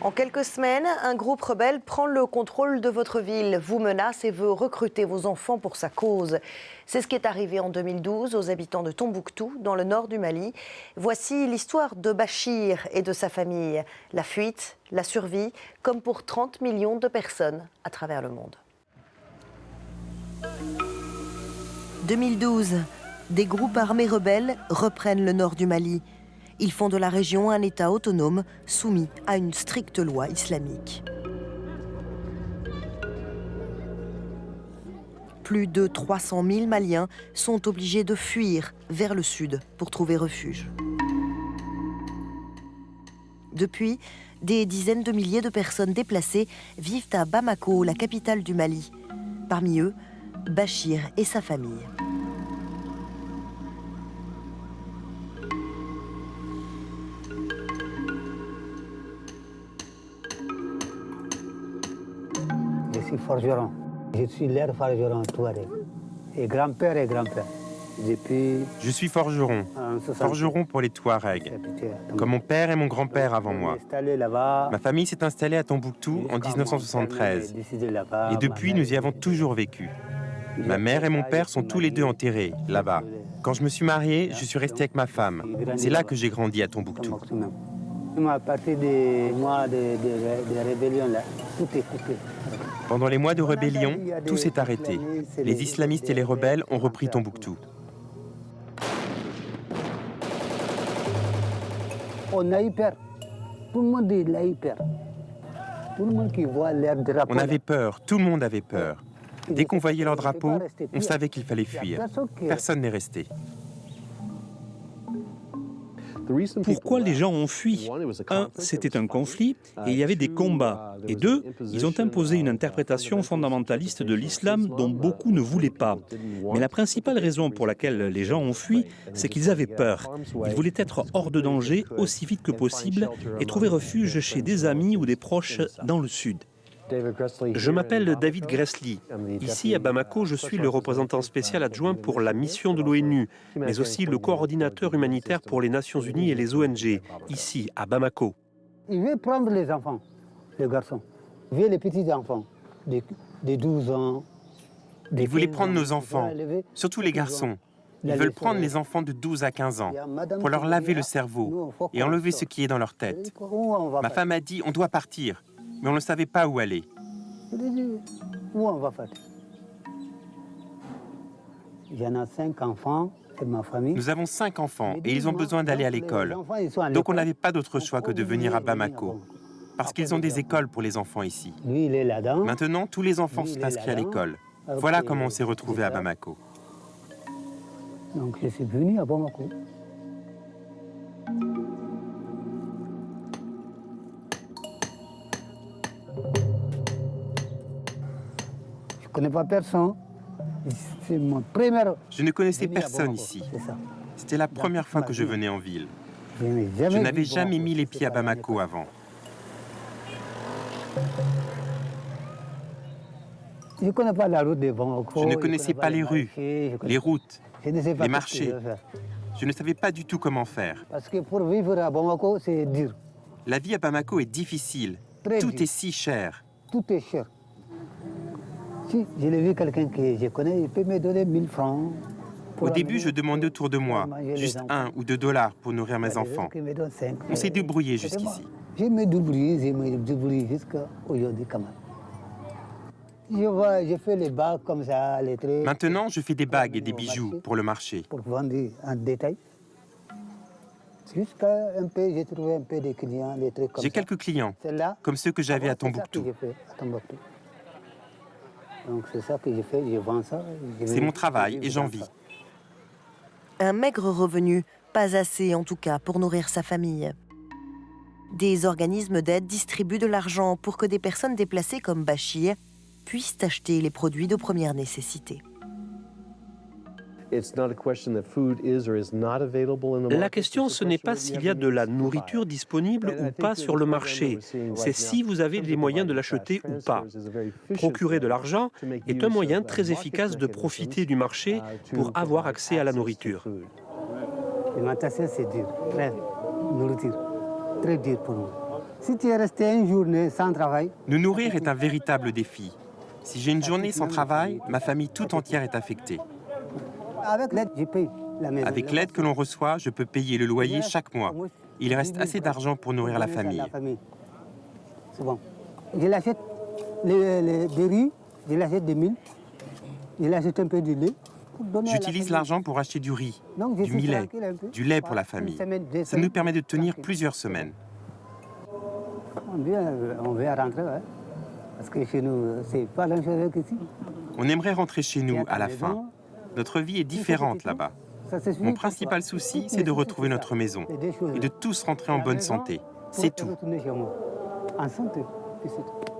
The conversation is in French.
En quelques semaines, un groupe rebelle prend le contrôle de votre ville, vous menace et veut recruter vos enfants pour sa cause. C'est ce qui est arrivé en 2012 aux habitants de Tombouctou, dans le nord du Mali. Voici l'histoire de Bachir et de sa famille. La fuite, la survie, comme pour 30 millions de personnes à travers le monde. 2012, des groupes armés rebelles reprennent le nord du Mali. Ils font de la région un État autonome soumis à une stricte loi islamique. Plus de 300 000 Maliens sont obligés de fuir vers le sud pour trouver refuge. Depuis, des dizaines de milliers de personnes déplacées vivent à Bamako, la capitale du Mali. Parmi eux, Bachir et sa famille. Je suis forgeron. Je suis l'air forgeron Touareg. Et grand-père et grand-père. Je suis forgeron. Forgeron pour les Touaregs. Comme mon père et mon grand-père avant moi. Ma famille s'est installée à Tombouctou en 1973. Et depuis, nous y avons toujours vécu. Ma mère et mon père sont tous les deux enterrés, là-bas. Quand je me suis marié, je suis resté avec ma femme. C'est là que j'ai grandi à Tombouctou. À partir des mois de rébellion, là, tout est coupé. Pendant les mois de rébellion, tout s'est arrêté. Les islamistes et les rebelles ont repris Tombouctou. On a eu peur. Tout le monde a eu peur. Tout le monde qui voit leur drapeau. On avait peur, tout le monde avait peur. Dès qu'on voyait leur drapeau, on savait qu'il fallait fuir. Personne n'est resté. Pourquoi les gens ont fui? Un, c'était un conflit et il y avait des combats. Et deux, ils ont imposé une interprétation fondamentaliste de l'islam dont beaucoup ne voulaient pas. Mais la principale raison pour laquelle les gens ont fui, c'est qu'ils avaient peur. Ils voulaient être hors de danger aussi vite que possible et trouver refuge chez des amis ou des proches dans le sud. Je m'appelle David Gressly. Ici, à Bamako, je suis le représentant spécial adjoint pour la mission de l'ONU, mais aussi le coordinateur humanitaire pour les Nations Unies et les ONG, ici, à Bamako. Il veut prendre les enfants, les garçons. Il veut les petits-enfants, de 12 ans. Ils voulaient prendre nos enfants, surtout les garçons. Ils veulent prendre les enfants de 12 à 15 ans pour leur laver le cerveau et enlever ce qui est dans leur tête. Ma femme a dit « on doit partir ». Mais on ne savait pas où aller. Où on va faire? Il y en a 5 enfants de ma famille. Nous avons 5 enfants et ils ont besoin d'aller à l'école. Donc on n'avait pas d'autre choix que de venir à Bamako. Parce qu'ils ont des écoles pour les enfants ici. Lui, il est là-dedans. Maintenant, tous les enfants sont inscrits à l'école. Voilà comment on s'est retrouvés à Bamako. Donc je suis venu à Bamako. Je ne connais pas personne. C'est mon premier... Je ne connaissais personne ici. C'était la première fois que je venais en ville. Je n'avais jamais mis les pieds à Bamako avant. Je ne connais pas la route de Bamako. Je ne connaissais pas les rues, les routes, les marchés. Je ne savais pas du tout comment faire. Parce que pour vivre à Bamako, c'est dur. La vie à Bamako est difficile. Tout est si cher. Tout est cher. Si je l'ai vu quelqu'un que je connais, il peut me donner 1000 francs. Au début, je demandais autour de moi, juste 1 ou 2 dollars pour nourrir mes enfants. On s'est débrouillé jusqu'ici. Je me débrouille jusqu'à aujourd'hui quand même. Je fais les bagues comme ça, les traits. Maintenant, je fais des bagues et des bijoux pour le marché. Pour vendre en détail. Jusqu'à un peu, j'ai trouvé un peu de clients, des trucs comme ça. J'ai quelques clients, comme ceux que j'avais à Tombouctou. Donc c'est ça que je fais, je vends ça. C'est mon travail et j'en vis. Un maigre revenu, pas assez en tout cas pour nourrir sa famille. Des organismes d'aide distribuent de l'argent pour que des personnes déplacées comme Bachir puissent acheter les produits de première nécessité. La question, ce n'est pas s'il y a de la nourriture disponible ou pas sur le marché, c'est si vous avez les moyens de l'acheter ou pas. Procurer de l'argent est un moyen très efficace de profiter du marché pour avoir accès à la nourriture. L'alimentation, c'est dur, très nourriture, très dur pour nous. Si tu es resté une journée sans travail, Nous nourrir est un véritable défi. Si j'ai une journée sans travail, ma famille tout entière est affectée. avec l'aide, je paye la maison. Avec l'aide que l'on reçoit, je peux payer le loyer chaque mois. Il reste assez d'argent pour nourrir la famille. C'est bon. Je l'achète des riz, je l'achète des mille, je l'achète un peu de lait. J'utilise l'argent pour acheter du riz, du millet, du lait pour la famille. Ça nous permet de tenir plusieurs semaines. On veut rentrer, ouais. Parce que chez nous, c'est pas la même chose qu'ici. On aimerait rentrer chez nous à la fin. Notre vie est différente là-bas. Mon principal souci, c'est de retrouver notre maison et de tous rentrer en bonne santé. C'est tout. En santé, c'est tout.